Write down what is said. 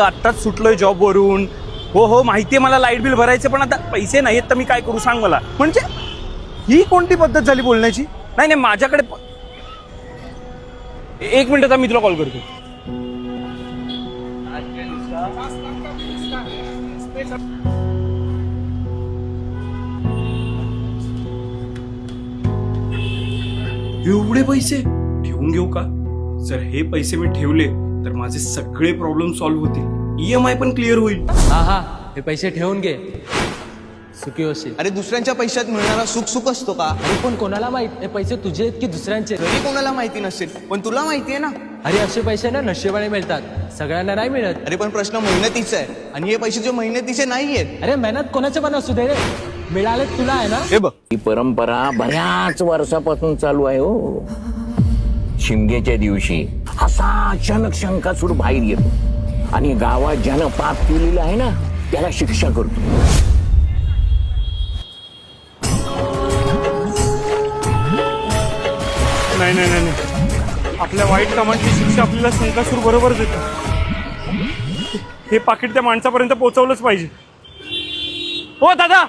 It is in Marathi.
आत्ताच सुटलोय जॉबवरून. हो माहितीये मला लाईट बिल भरायचं, पण आता पैसे नाहीत तर मी काय करू सांग मला. म्हणजे ही कोणती पद्धत झाली बोलण्याची. नाही माझ्याकडे एक मिनिट, मी तुला कॉल करतो. एवढे पैसे ठेवून घेऊ का? जर हे पैसे मी ठेवले तर माझे सगळे प्रॉब्लेम सॉल्व्ह होतील, EMI पण क्लिअर होईल. हा हे पैसे ठेवून घे, सुखी होशील. अरे दुसऱ्यांच्या पैशात मिळणारा सुख असतो का? अरे पण कोणाला माहित हे पैसे तुझे आहेत की दुसऱ्यांचे? घरी कोणाला माहिती नसेल, पण तुला माहिती आहे ना. अरे असे पैसे ना नशिबाने मिळतात, सगळ्यांना नाही मिळत. अरे पण प्रश्न मेहनतीचा आहे, आणि हे पैसे जे मेहनतीचे नाही आहेत. अरे मेहनत कोणाचे पण असू दे रे, मिळाले तुला आहे ना. हे बघ, ही परंपरा बऱ्याच वर्षापासून चालू आहे हो. शिमग्याच्या दिवशी असा अचानक शंकासूर बाहेर येतो आणि गावात ज्यानं पाप केलेलं आहे ना त्याला शिक्षा करतो. नाही, आपल्या वाईट कामांची शिक्षा आपल्याला शंकासूर बरोबर देतो. हे पाकिट त्या माणसापर्यंत पोहोचवलंच पाहिजे. हो दादा,